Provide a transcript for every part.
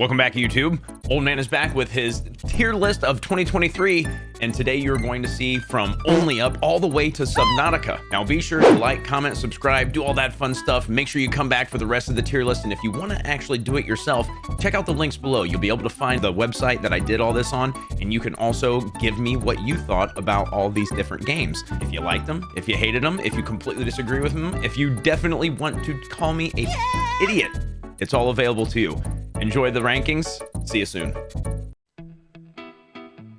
Welcome back, YouTube. Old Man is back with his tier list of 2023, and today you're going to see from only up all the way to Subnautica. Now be sure to like, comment, subscribe, do all that fun stuff. Make sure you come back for the rest of the tier list, and if you want to actually do it yourself, check out the links below. You'll be able to find the website that I did all this on, and you can also give me what you thought about all these different games. If you liked them, if you hated them, if you completely disagree with them, if you definitely want to call me a idiot, it's all available to you. Enjoy the rankings. See you soon.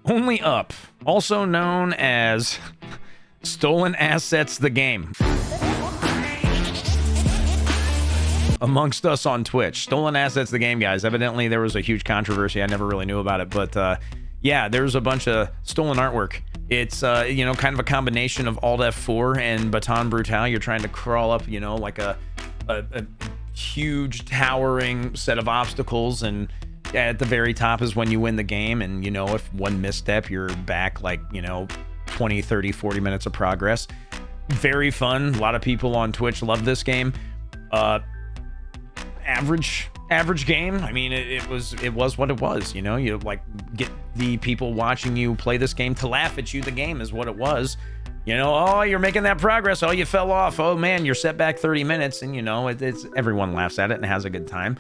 Only Up, also known as Stolen Assets the Game. Amongst us on Twitch. Stolen Assets the Game, guys. Evidently, there was a huge controversy. I never really knew about it, but yeah, there's a bunch of stolen artwork. It's, you know, kind of a combination of Alt F4 and Baton Brutale. You're trying to crawl up, you know, like a huge towering set of obstacles, and at the very top is when you win the game. And you know, if one misstep, you're back like, you know, 20, 30, 40 minutes of progress. Very fun. A lot of people on Twitch love this game. Average game. I mean, it was what it was, you know. You like get the people watching you play this game to laugh at you. The game is what it was. You know, oh, you're making that progress. Oh, you fell off. Oh, man, you're set back 30 minutes. And, you know, it's everyone laughs at it and has a good time.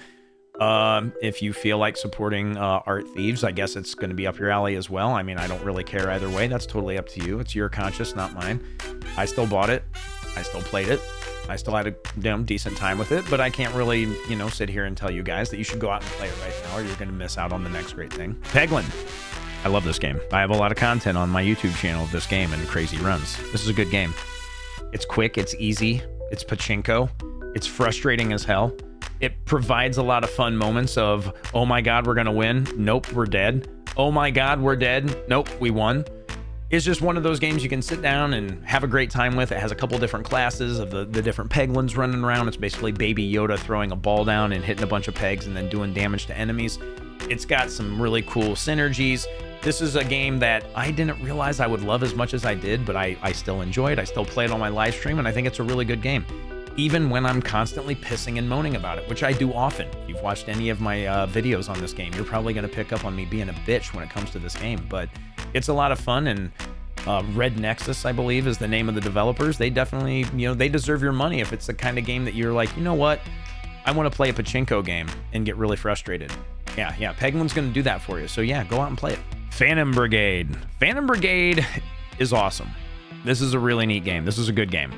If you feel like supporting art thieves, I guess it's going to be up your alley as well. I mean, I don't really care either way. That's totally up to you. It's your conscience, not mine. I still bought it. I still played it. I still had a decent time with it. But I can't really, you know, sit here and tell you guys that you should go out and play it right now, or you're going to miss out on the next great thing. Peglin. I love this game. I have a lot of content on my YouTube channel of this game and crazy runs. This is a good game. It's quick, it's easy, it's pachinko, it's frustrating as hell. It provides a lot of fun moments of, oh my god, we're gonna win. Nope, we're dead. Oh my god, we're dead. Nope, we won. It's just one of those games you can sit down and have a great time with. It has a couple different classes of the different peglins running around. It's basically Baby Yoda throwing a ball down and hitting a bunch of pegs and then doing damage to enemies. It's got some really cool synergies. This is a game that I didn't realize I would love as much as I did, but I still enjoy it. I still play it on my live stream, and I think it's a really good game. Even when I'm constantly pissing and moaning about it, which I do often. If you've watched any of my videos on this game, you're probably going to pick up on me being a bitch when it comes to this game. But it's a lot of fun, and Red Nexus, I believe, is the name of the developers. They definitely, you know, they deserve your money if it's the kind of game that you're like, you know what? I want to play a pachinko game and get really frustrated. Yeah, Peglin's going to do that for you. So yeah, go out and play it. Phantom Brigade. Phantom Brigade is awesome. This is a really neat game. This is a good game.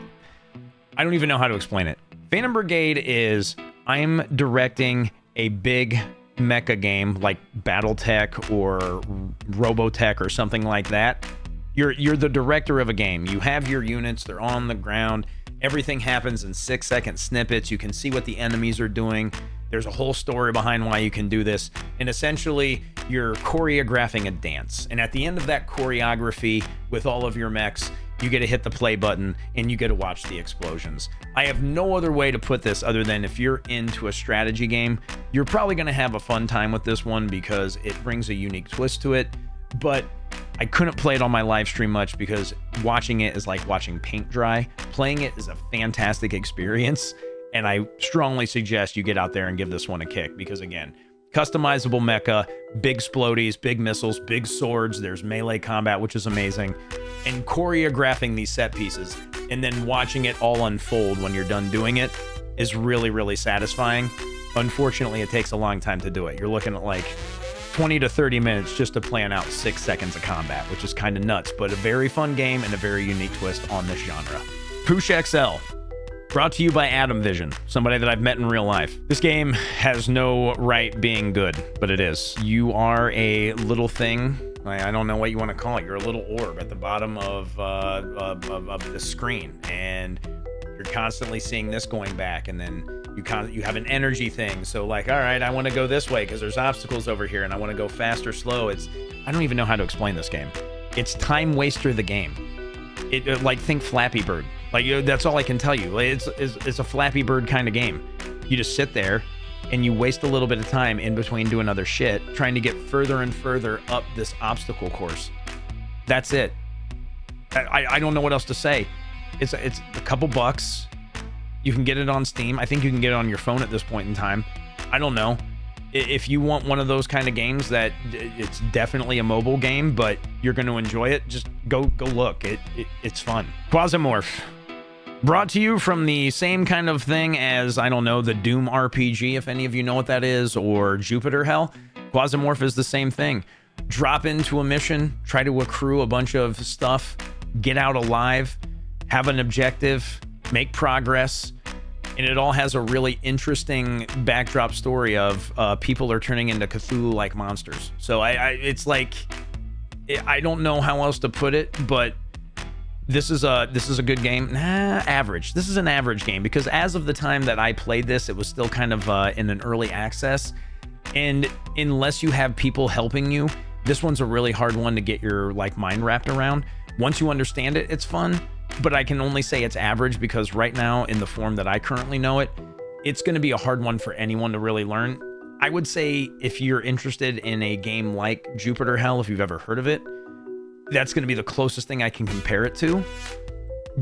I don't even know how to explain it. Phantom Brigade is, I'm directing a big mecha game like Battletech or Robotech or something like that. You're the director of a game. You have your units, they're on the ground. Everything happens in 6-second snippets. You can see what the enemies are doing. There's a whole story behind why you can do this. And essentially, you're choreographing a dance. And at the end of that choreography, with all of your mechs, you get to hit the play button and you get to watch the explosions. I have no other way to put this other than if you're into a strategy game, you're probably going to have a fun time with this one because it brings a unique twist to it. But I couldn't play it on my live stream much because watching it is like watching paint dry. Playing it is a fantastic experience, and I strongly suggest you get out there and give this one a kick because, again, customizable mecha, big splodies, big missiles, big swords, there's melee combat, which is amazing, and choreographing these set pieces and then watching it all unfold when you're done doing it is really, really satisfying. Unfortunately, it takes a long time to do it. You're looking at like 20 to 30 minutes just to plan out 6 seconds of combat, which is kind of nuts, but a very fun game and a very unique twist on this genre. POOSH XL, brought to you by Adam Vision, somebody that I've met in real life. This game has no right being good, but it is. You are a little thing. I don't know what you want to call it. You're a little orb at the bottom of the screen, and you're constantly seeing this going back, and then you have an energy thing. So like, all right, I want to go this way because there's obstacles over here and I want to go fast or slow. I don't even know how to explain this game. It's time waster the game. It like, think Flappy Bird. Like, that's all I can tell you. It's a Flappy Bird kind of game. You just sit there and you waste a little bit of time in between doing other shit, trying to get further and further up this obstacle course. That's it. I don't know what else to say. It's a couple bucks. You can get it on Steam. I think you can get it on your phone at this point in time. I don't know. If you want one of those kind of games that it's definitely a mobile game, but you're going to enjoy it, just go look. It's fun. Quasimorph. Brought to you from the same kind of thing as, I don't know, the Doom RPG, if any of you know what that is, or Jupiter Hell. Quasimorph is the same thing. Drop into a mission, try to accrue a bunch of stuff, get out alive, have an objective, make progress, and it all has a really interesting backdrop story of people are turning into Cthulhu-like monsters. So it's like, I don't know how else to put it, but this is a good game. Average. This is an average game, because as of the time that I played this, it was still kind of in an early access, and unless you have people helping you, this one's a really hard one to get your mind wrapped around. Once you understand it, it's fun, but I can only say it's average, because right now, in the form that I currently know it, it's going to be a hard one for anyone to really learn. I would say if you're interested in a game like Jupiter Hell, if you've ever heard of it, that's going to be the closest thing I can compare it to.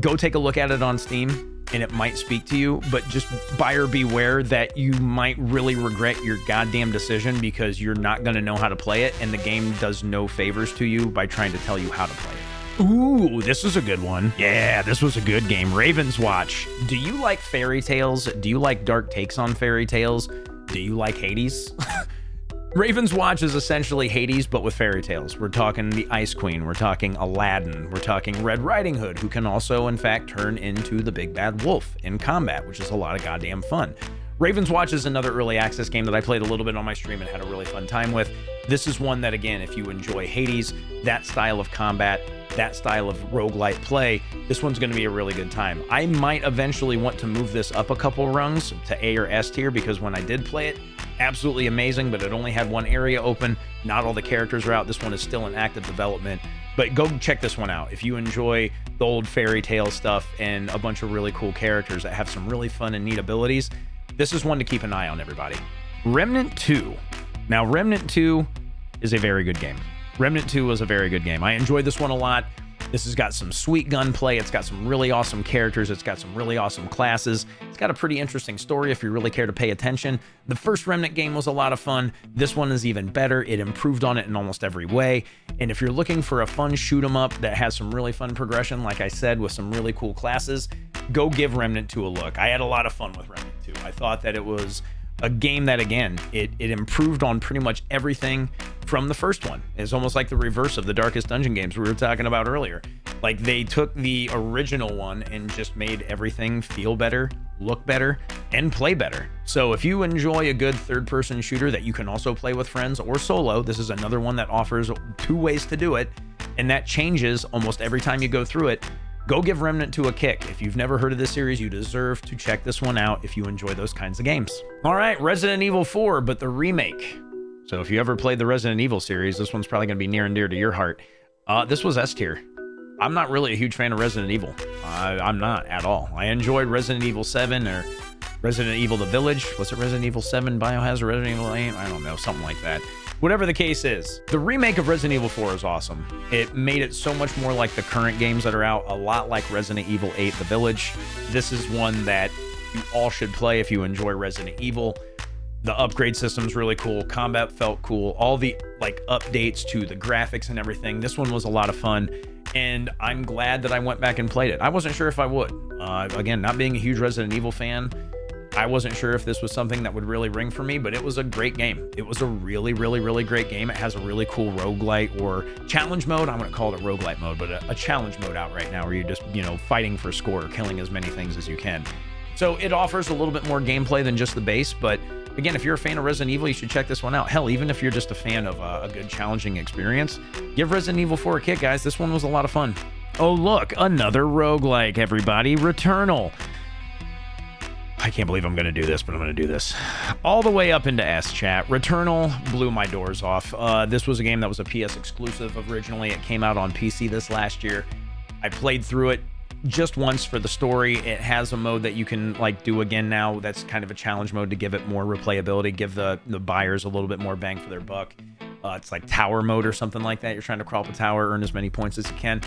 Go take a look at it on Steam, and it might speak to you, but just buyer beware that you might really regret your goddamn decision, because you're not going to know how to play it, and the game does no favors to you by trying to tell you how to play it. Ooh, this is a good one. Yeah, this was a good game. Ravenswatch. Do you like fairy tales? Do you like dark takes on fairy tales? Do you like Hades? Ravenswatch is essentially Hades, but with fairy tales. We're talking the Ice Queen, we're talking Aladdin, we're talking Red Riding Hood, who can also, in fact, turn into the big bad wolf in combat, which is a lot of goddamn fun. Ravenswatch is another early access game that I played a little bit on my stream and had a really fun time with. This is one that, again, if you enjoy Hades, that style of combat, that style of roguelite play, this one's going to be a really good time. I might eventually want to move this up a couple rungs to A or S tier, because when I did play it, absolutely amazing, but it only had one area open. Not all the characters are out. This one is still in active development, but go check this one out. If you enjoy the old fairy tale stuff and a bunch of really cool characters that have some really fun and neat abilities, this is one to keep an eye on, everybody. Remnant 2. Now, Remnant 2 is a very good game. Remnant 2 was a very good game. I enjoyed this one a lot. This has got some sweet gunplay. It's got some really awesome characters. It's got some really awesome classes. It's got a pretty interesting story if you really care to pay attention. The first Remnant game was a lot of fun. This one is even better. It improved on it in almost every way. And if you're looking for a fun shoot 'em up that has some really fun progression, like I said, with some really cool classes, go give Remnant 2 a look. I had a lot of fun with Remnant 2. I thought that it was a game that, again, it improved on pretty much everything from the first one. It's almost like the reverse of the Darkest Dungeon games we were talking about earlier. Like, they took the original one and just made everything feel better, look better, and play better. So if you enjoy a good third-person shooter that you can also play with friends or solo, this is another one that offers 2 ways to do it, and that changes almost every time you go through it. Go give Remnant 2 a kick. If you've never heard of this series, you deserve to check this one out if you enjoy those kinds of games. All right, Resident Evil 4, but the remake. So if you ever played the Resident Evil series, this one's probably going to be near and dear to your heart. This was S tier. I'm not really a huge fan of Resident Evil. I'm not at all. I enjoyed Resident Evil 7 or Resident Evil The Village. Was it Resident Evil 7 Biohazard, Resident Evil 8? I don't know, something like that. Whatever the case is, the remake of Resident Evil 4 is awesome. It made it so much more like the current games that are out, a lot like Resident Evil 8 The Village. This is one that you all should play if you enjoy Resident Evil. The upgrade system's really cool. Combat felt cool. All the updates to the graphics and everything. This one was a lot of fun, and I'm glad that I went back and played it. I wasn't sure if I would. Again, not being a huge Resident Evil fan, I wasn't sure if this was something that would really ring for me, but it was a great game. It was a really, really, really great game. It has a really cool roguelite or challenge mode. I'm going to call it a roguelite mode, but a challenge mode out right now where you're just, fighting for score, killing as many things as you can. So it offers a little bit more gameplay than just the base, but again, if you're a fan of Resident Evil, you should check this one out. Hell, even if you're just a fan of a good challenging experience, give Resident Evil 4 a kick, guys. This one was a lot of fun. Oh, look, another roguelike, everybody. Returnal. I can't believe I'm going to do this, but I'm going to do this. All the way up into S, chat. Returnal blew my doors off. This was a game that was a PS exclusive originally. It came out on PC this last year. I played through it just once for the story. It has a mode that you can do again now. That's kind of a challenge mode to give it more replayability, give the buyers a little bit more bang for their buck. It's like tower mode or something like that. You're trying to crawl up a tower, earn as many points as you can.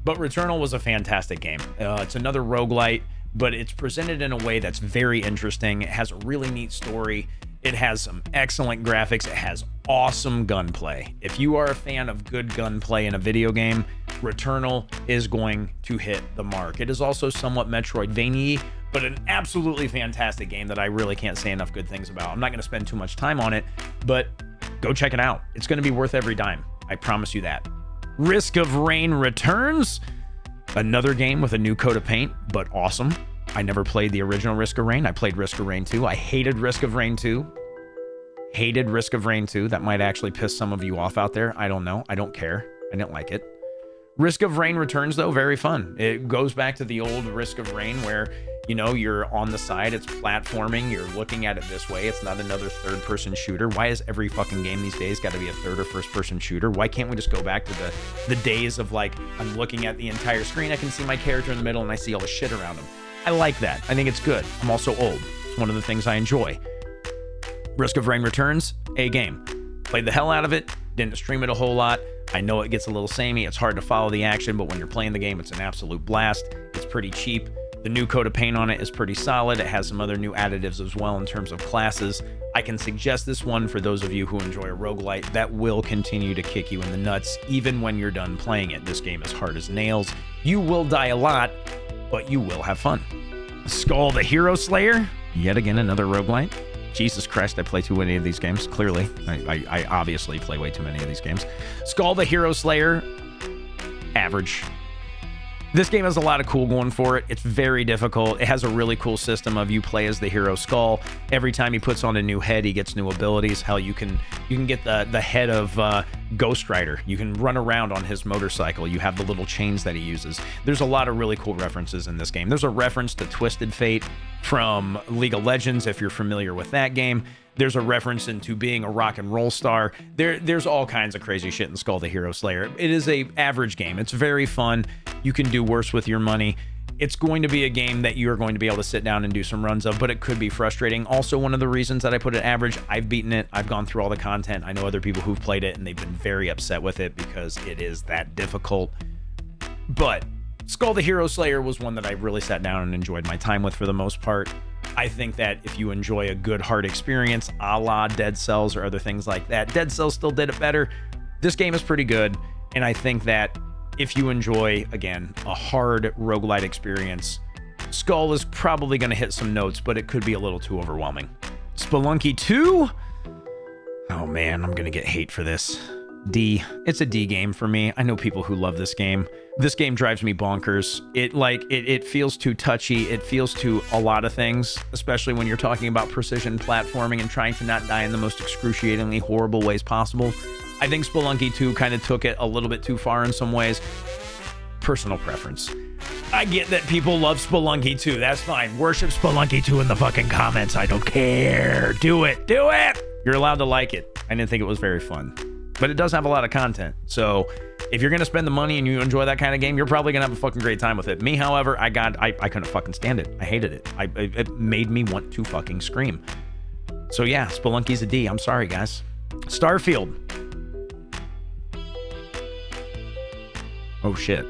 But Returnal was a fantastic game. It's another roguelite, but it's presented in a way that's very interesting. It has a really neat story. It has some excellent graphics. It has awesome gunplay. If you are a fan of good gunplay in a video game, Returnal is going to hit the mark. It is also somewhat Metroidvania, but an absolutely fantastic game that I really can't say enough good things about. I'm not going to spend too much time on it, but go check it out. It's going to be worth every dime. I promise you that. Risk of Rain returns. Another game with a new coat of paint, but awesome. I never played the original Risk of Rain. I played Risk of Rain 2. I hated Risk of Rain 2. Hated Risk of Rain 2. That might actually piss some of you off out there. I don't know. I don't care. I didn't like it. Risk of Rain returns, though. Very fun. It goes back to the old Risk of Rain where, you know, you're on the side. It's platforming. You're looking at it this way. It's not another third-person shooter. Why is every fucking game these days got to be a third or first-person shooter? Why can't we just go back to the days of, like, I'm looking at the entire screen. I can see my character in the middle, and I see all the shit around him. I like that. I think it's good. I'm also old. It's one of the things I enjoy. Risk of Rain returns, a game. Played the hell out of it. Didn't stream it a whole lot. I know it gets a little samey. It's hard to follow the action, but when you're playing the game, it's an absolute blast. It's pretty cheap. The new coat of paint on it is pretty solid. It has some other new additives as well in terms of classes. I can suggest this one for those of you who enjoy a roguelite that will continue to kick you in the nuts even when you're done playing it. This game is hard as nails. You will die a lot, but you will have fun. Skul the Hero Slayer. Yet again, another roguelite. Jesus Christ, I play too many of these games, clearly. I obviously play way too many of these games. Skul the Hero Slayer, average. This game has a lot of cool going for it. It's very difficult. It has a really cool system of you play as the hero Skul. Every time he puts on a new head, he gets new abilities. Hell, you can get the head of Ghost Rider. You can run around on his motorcycle. You have the little chains that he uses. There's a lot of really cool references in this game. There's a reference to Twisted Fate from League of Legends, if you're familiar with that game. There's a reference into being a rock and roll star. There's all kinds of crazy shit in Skul the Hero Slayer. It is a average game. It's very fun. You can do worse with your money. It's going to be a game that you're going to be able to sit down and do some runs of, but it could be frustrating. Also, one of the reasons that I put it average, I've beaten it. I've gone through all the content. I know other people who've played it, and they've been very upset with it because it is that difficult. But Skul the Hero Slayer was one that I really sat down and enjoyed my time with for the most part. I think that if you enjoy a good hard experience, a la Dead Cells or other things like that, Dead Cells still did it better. This game is pretty good, and I think that if you enjoy, again, a hard roguelite experience, Skul is probably going to hit some notes, but it could be a little too overwhelming. Spelunky 2? Oh man, I'm going to get hate for this. D. It's a D game for me. I know people who love this game. This game drives me bonkers. It feels too touchy. It feels too a lot of things, especially when you're talking about precision platforming and trying to not die in the most excruciatingly horrible ways possible. I think Spelunky 2 kind of took it a little bit too far in some ways. Personal preference. I get that people love Spelunky 2. That's fine. Worship Spelunky 2 in the fucking comments. I don't care. Do it. Do it. You're allowed to like it. I didn't think it was very fun. But it does have a lot of content. So if you're going to spend the money and you enjoy that kind of game, you're probably going to have a fucking great time with it. Me, however, I couldn't fucking stand it. I hated it. It made me want to fucking scream. So yeah, Spelunky's a D. I'm sorry, guys. Starfield. Oh, shit.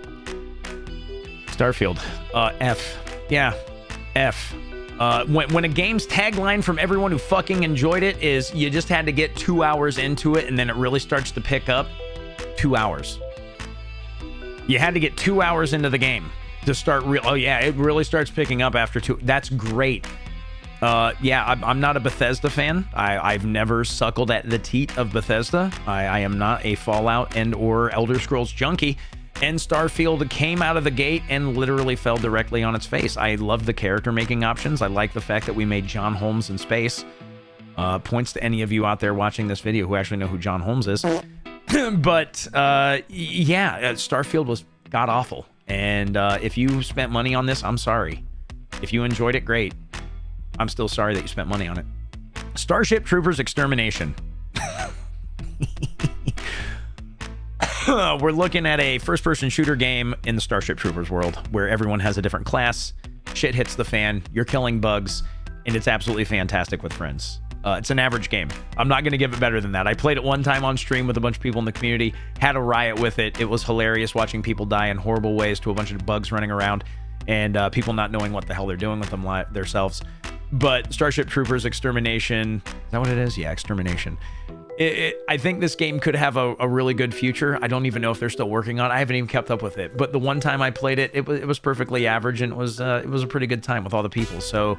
Starfield. F. Yeah. F. When a game's tagline from everyone who fucking enjoyed it is you just had to get 2 hours into it and then it really starts to pick up. 2 hours. You had to get 2 hours into the game to start oh yeah, it really starts picking up after 2. That's great. Yeah, I'm not a Bethesda fan. I've never suckled at the teat of Bethesda. I am not a Fallout and or Elder Scrolls junkie. And Starfield came out of the gate and literally fell directly on its face. I love the character making options. I like the fact that we made John Holmes in space. Points to any of you out there watching this video who actually know who John Holmes is. But yeah, Starfield was god awful. And if you spent money on this, I'm sorry. If you enjoyed it, great. I'm still sorry that you spent money on it. Starship Troopers Extermination. We're looking at a first-person shooter game in the Starship Troopers world where everyone has a different class, shit hits the fan, you're killing bugs, and it's absolutely fantastic with friends. It's an average game. I'm not going to give it better than that. I played it one time on stream with a bunch of people in the community, had a riot with it. It was hilarious watching people die in horrible ways to a bunch of bugs running around and people not knowing what the hell they're doing with themselves. But Starship Troopers Extermination, is that what it is? Yeah, Extermination. I think this game could have a really good future. I don't even know if they're still working on it. I haven't even kept up with it. But the one time I played it, it was perfectly average, and it was a pretty good time with all the people. So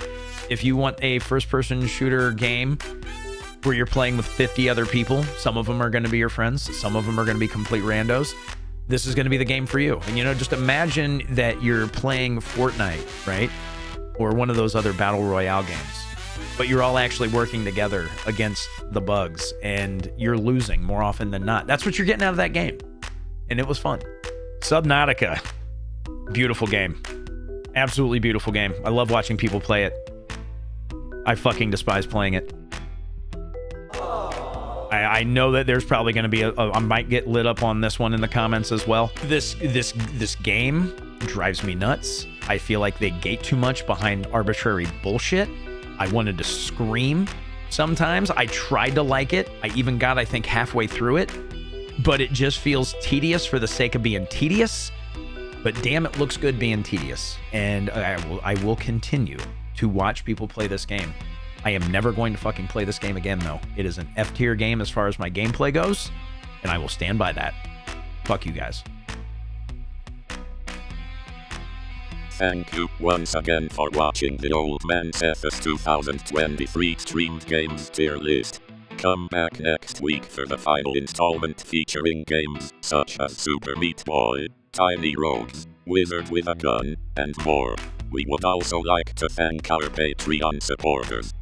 if you want a first-person shooter game where you're playing with 50 other people, some of them are going to be your friends, some of them are going to be complete randos, this is going to be the game for you. And, you know, just imagine that you're playing Fortnite, right? Or one of those other battle royale games, but you're all actually working together against the bugs, and you're losing more often than not. That's what you're getting out of that game, and it was fun. Subnautica, beautiful game, absolutely beautiful game. I love watching people play it. I fucking despise playing it. I know that there's probably going to be I might get lit up on this one in the comments as well. This game drives me nuts. I feel like they gate too much behind arbitrary bullshit. I wanted to scream sometimes. I tried to like it. I even got, I think, halfway through it, but it just feels tedious for the sake of being tedious. But damn, it looks good being tedious. And I will continue to watch people play this game. I am never going to fucking play this game again, though. It is an F-tier game as far as my gameplay goes, and I will stand by that. Fuck you guys. Thank you once again for watching the Old Man's FS 2023 streamed games tier list. Come back next week for the final installment featuring games such as Super Meat Boy, Tiny Rogues, Wizard with a Gun, and more. We would also like to thank our Patreon supporters.